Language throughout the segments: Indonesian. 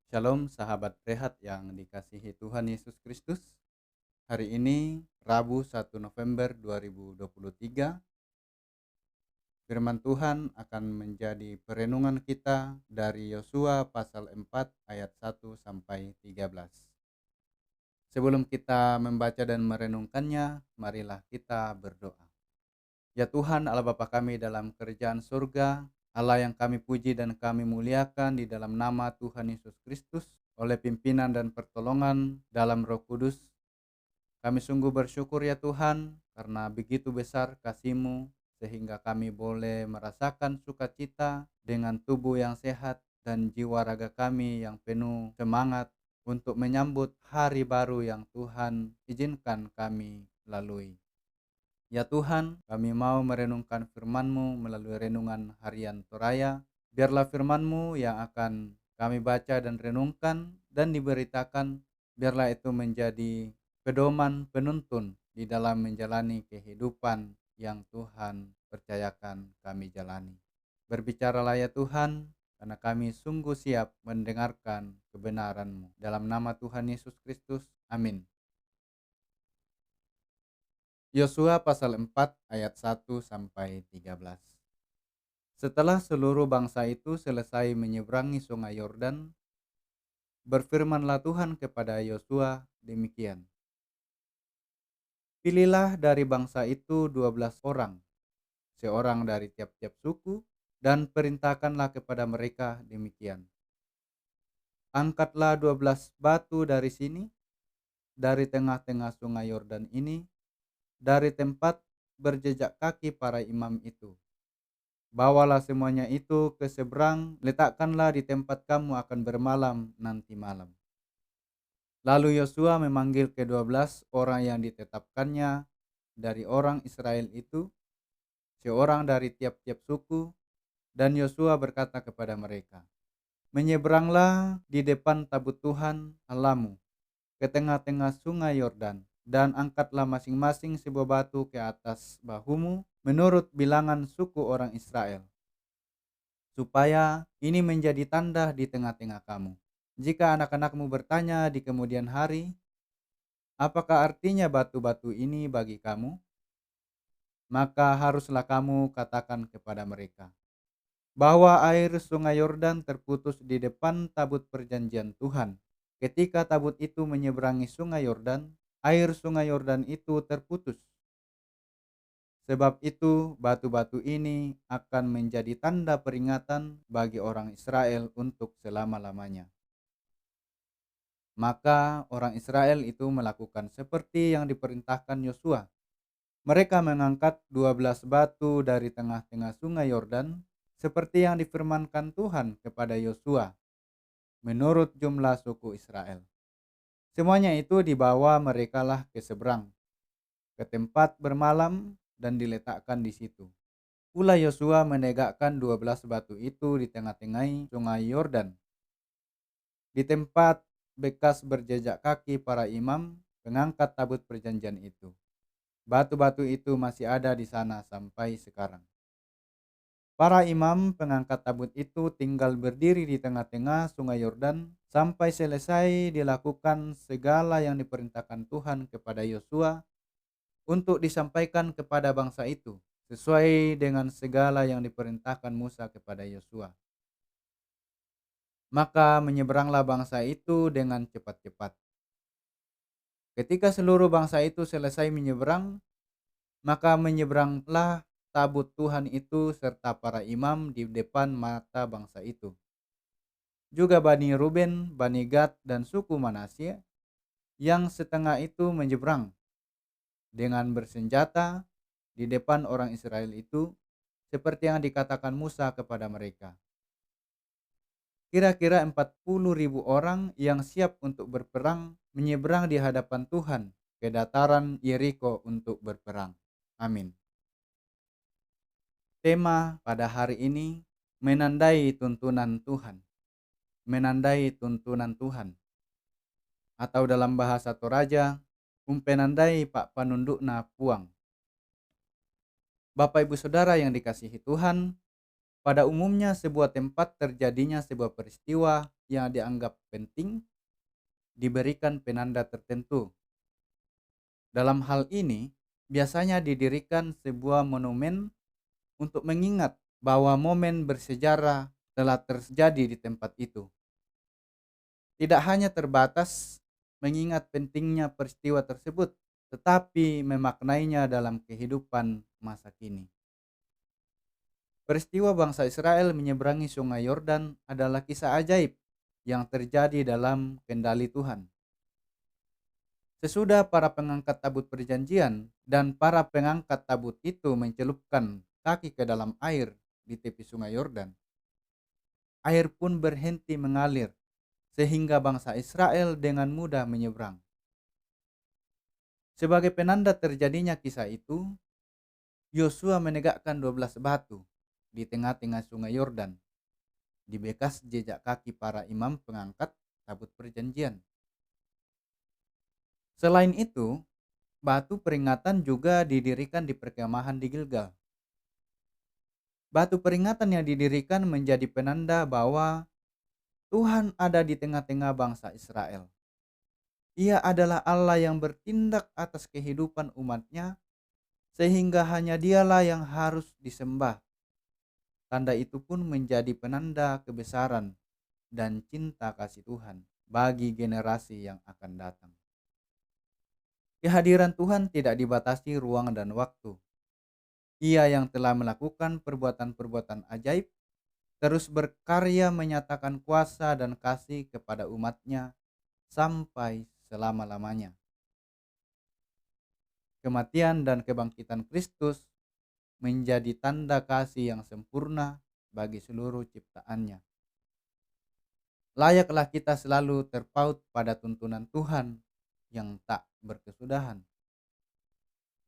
Shalom sahabat rehat yang dikasihi Tuhan Yesus Kristus. Hari ini Rabu 1 November 2023, firman Tuhan akan menjadi perenungan kita dari Yosua pasal 4 ayat 1 sampai 13. Sebelum kita membaca dan merenungkannya, marilah kita berdoa. Ya Tuhan Allah Bapa kami dalam kerajaan surga, Allah yang kami puji dan kami muliakan di dalam nama Tuhan Yesus Kristus, oleh pimpinan dan pertolongan dalam Roh Kudus, kami sungguh bersyukur ya Tuhan, karena begitu besar kasih-Mu sehingga kami boleh merasakan sukacita dengan tubuh yang sehat dan jiwa raga kami yang penuh semangat untuk menyambut hari baru yang Tuhan izinkan kami lalui. Ya Tuhan, kami mau merenungkan firman-Mu melalui renungan harian Toraya. Biarlah firman-Mu yang akan kami baca dan renungkan dan diberitakan, biarlah itu menjadi pedoman penuntun di dalam menjalani kehidupan yang Tuhan percayakan kami jalani. Berbicaralah ya Tuhan, karena kami sungguh siap mendengarkan kebenaran-Mu. Dalam nama Tuhan Yesus Kristus, amin. Yosua pasal 4 ayat 1 sampai 13. Setelah seluruh bangsa itu selesai menyeberangi sungai Yordan, berfirmanlah Tuhan kepada Yosua demikian. Pilihlah dari bangsa itu 12 orang, seorang dari tiap-tiap suku, dan perintahkanlah kepada mereka demikian. Angkatlah 12 batu dari sini, dari tengah-tengah sungai Yordan ini, dari tempat berjejak kaki para imam itu. Bawalah semuanya itu ke seberang, letakkanlah di tempat kamu akan bermalam nanti malam. Lalu Yosua memanggil ke-12 orang yang ditetapkannya dari orang Israel itu, seorang dari tiap-tiap suku, dan Yosua berkata kepada mereka, menyeberanglah di depan tabut Tuhan Allahmu ke tengah-tengah sungai Yordan, dan angkatlah masing-masing sebuah batu ke atas bahumu menurut bilangan suku orang Israel, supaya ini menjadi tanda di tengah-tengah kamu. Jika anak-anakmu bertanya di kemudian hari, apakah artinya batu-batu ini bagi kamu? Maka haruslah kamu katakan kepada mereka, bahwa air sungai Yordan terputus di depan tabut perjanjian Tuhan. Ketika tabut itu menyeberangi sungai Yordan, air sungai Yordan itu terputus. Sebab itu batu-batu ini akan menjadi tanda peringatan bagi orang Israel untuk selama-lamanya. Maka orang Israel itu melakukan seperti yang diperintahkan Yosua. Mereka mengangkat 12 batu dari tengah-tengah sungai Yordan, seperti yang difirmankan Tuhan kepada Yosua, menurut jumlah suku Israel. Semuanya itu dibawa merekalah ke seberang, ke tempat bermalam, dan diletakkan di situ. Pula Yosua menegakkan 12 batu itu di tengah-tengah sungai Yordan, di tempat bekas berjejak kaki para imam pengangkat tabut perjanjian itu. Batu-batu itu masih ada di sana sampai sekarang. Para imam pengangkat tabut itu tinggal berdiri di tengah-tengah sungai Yordan sampai selesai dilakukan segala yang diperintahkan Tuhan kepada Yosua untuk disampaikan kepada bangsa itu, sesuai dengan segala yang diperintahkan Musa kepada Yosua. Maka menyeberanglah bangsa itu dengan cepat-cepat. Ketika seluruh bangsa itu selesai menyeberang, maka menyeberanglah tabut Tuhan itu serta para imam di depan mata bangsa itu. Juga Bani Ruben, Bani Gad, dan suku Manasye yang setengah itu menyeberang dengan bersenjata di depan orang Israel itu, seperti yang dikatakan Musa kepada mereka. Kira-kira 40.000 orang yang siap untuk berperang menyeberang di hadapan Tuhan ke dataran Yeriko untuk berperang. Amin. Tema pada hari ini menandai tuntunan Tuhan. Menandai tuntunan Tuhan. Atau dalam bahasa Toraja, umpenandai pak panundukna puang. Bapak Ibu Saudara yang dikasihi Tuhan, Pada umumnya sebuah tempat terjadinya sebuah peristiwa yang dianggap penting diberikan penanda tertentu. Dalam hal ini, biasanya didirikan sebuah monumen untuk mengingat bahwa momen bersejarah telah terjadi di tempat itu. Tidak hanya terbatas mengingat pentingnya peristiwa tersebut, tetapi memaknainya dalam kehidupan masa kini. Peristiwa bangsa Israel menyeberangi Sungai Yordan adalah kisah ajaib yang terjadi dalam kendali Tuhan. Sesudah para pengangkat tabut perjanjian dan para pengangkat tabut itu mencelupkan kaki ke dalam air di tepi Sungai Yordan, air pun berhenti mengalir sehingga bangsa Israel dengan mudah menyeberang. Sebagai penanda terjadinya kisah itu, Yosua menegakkan 12 batu di tengah-tengah Sungai Yordan di bekas jejak kaki para imam pengangkat tabut perjanjian. Selain itu, batu peringatan juga didirikan di perkemahan di Gilgal. Batu peringatan yang didirikan menjadi penanda bahwa Tuhan ada di tengah-tengah bangsa Israel. Ia adalah Allah yang bertindak atas kehidupan umatnya, sehingga hanya Dialah yang harus disembah. Tanda itu pun menjadi penanda kebesaran dan cinta kasih Tuhan bagi generasi yang akan datang. Kehadiran Tuhan tidak dibatasi ruang dan waktu. Ia yang telah melakukan perbuatan-perbuatan ajaib terus berkarya menyatakan kuasa dan kasih kepada umatnya sampai selama-lamanya. Kematian dan kebangkitan Kristus menjadi tanda kasih yang sempurna bagi seluruh ciptaannya. Layaklah kita selalu terpaut pada tuntunan Tuhan yang tak berkesudahan.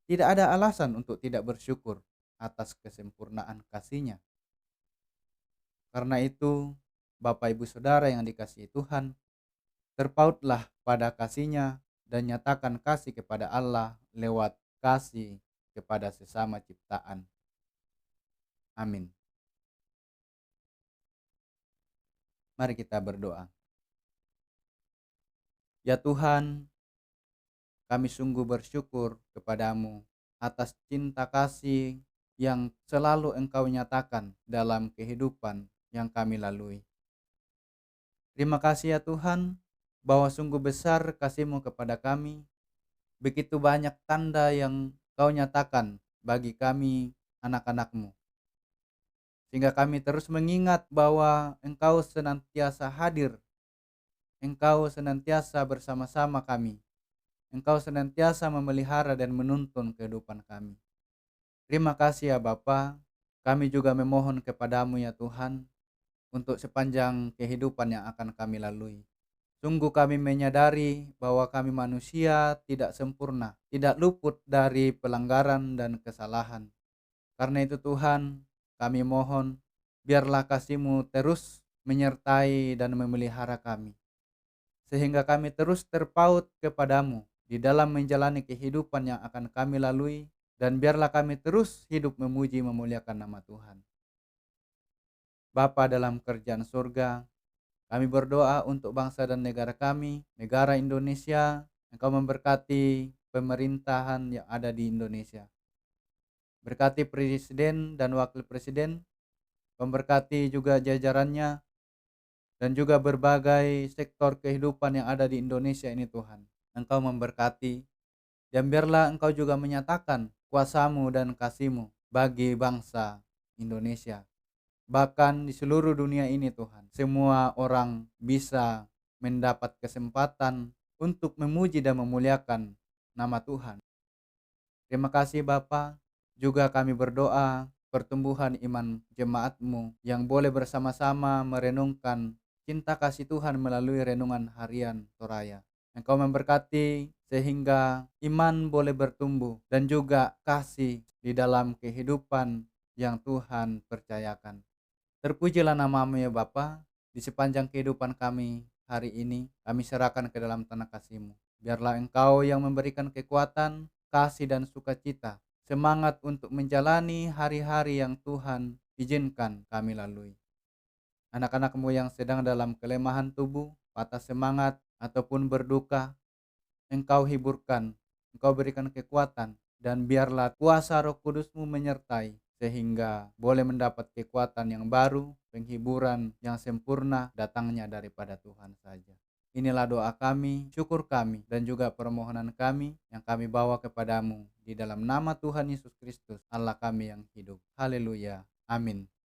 Tidak ada alasan untuk tidak bersyukur atas kesempurnaan kasih-Nya. Karena itu, Bapak Ibu Saudara yang dikasihi Tuhan, terpautlah pada kasih-Nya dan nyatakan kasih kepada Allah lewat kasih kepada sesama ciptaan. Amin. Mari kita berdoa. Ya Tuhan, kami sungguh bersyukur kepadamu atas cinta kasih yang selalu Engkau nyatakan dalam kehidupan yang kami lalui. Terima kasih ya Tuhan, bahwa sungguh besar kasih-Mu kepada kami. Begitu banyak tanda yang Kau nyatakan bagi kami anak-anak-Mu. Sehingga kami terus mengingat bahwa Engkau senantiasa hadir. Engkau senantiasa bersama-sama kami. Engkau senantiasa memelihara dan menuntun kehidupan kami. Terima kasih ya Bapa. Kami juga memohon kepadamu ya Tuhan, untuk sepanjang kehidupan yang akan kami lalui. Sungguh kami menyadari bahwa kami manusia tidak sempurna, tidak luput dari pelanggaran dan kesalahan. Karena itu Tuhan, kami mohon, biarlah kasih-Mu terus menyertai dan memelihara kami. Sehingga kami terus terpaut kepadamu di dalam menjalani kehidupan yang akan kami lalui. Dan biarlah kami terus hidup memuji memuliakan nama Tuhan. Bapa dalam kerajaan surga, kami berdoa untuk bangsa dan negara kami, negara Indonesia. Engkau memberkati pemerintahan yang ada di Indonesia. Berkati presiden dan wakil presiden, memberkati juga jajarannya, dan juga berbagai sektor kehidupan yang ada di Indonesia ini Tuhan. Engkau memberkati, dan biarlah Engkau juga menyatakan kuasa-Mu dan kasih-Mu bagi bangsa Indonesia. Bahkan di seluruh dunia ini Tuhan, semua orang bisa mendapat kesempatan untuk memuji dan memuliakan nama Tuhan. Terima kasih Bapa. Juga kami berdoa pertumbuhan iman jemaat-Mu yang boleh bersama-sama merenungkan cinta kasih Tuhan melalui renungan harian Toraya. Engkau memberkati sehingga iman boleh bertumbuh dan juga kasih di dalam kehidupan yang Tuhan percayakan. Terpujilah nama-Mu ya Bapa, di sepanjang kehidupan kami hari ini, kami serahkan ke dalam tanah kasih-Mu. Biarlah Engkau yang memberikan kekuatan, kasih dan sukacita, semangat untuk menjalani hari-hari yang Tuhan izinkan kami lalui. Anak-anakmu yang sedang dalam kelemahan tubuh, patah semangat, ataupun berduka, Engkau hiburkan, Engkau berikan kekuatan, dan biarlah kuasa Roh Kudus-Mu menyertai, sehingga boleh mendapat kekuatan yang baru, penghiburan yang sempurna datangnya daripada Tuhan saja. Inilah doa kami, syukur kami, dan juga permohonan kami yang kami bawa kepadamu di dalam nama Tuhan Yesus Kristus, Allah kami yang hidup. Haleluya. Amin.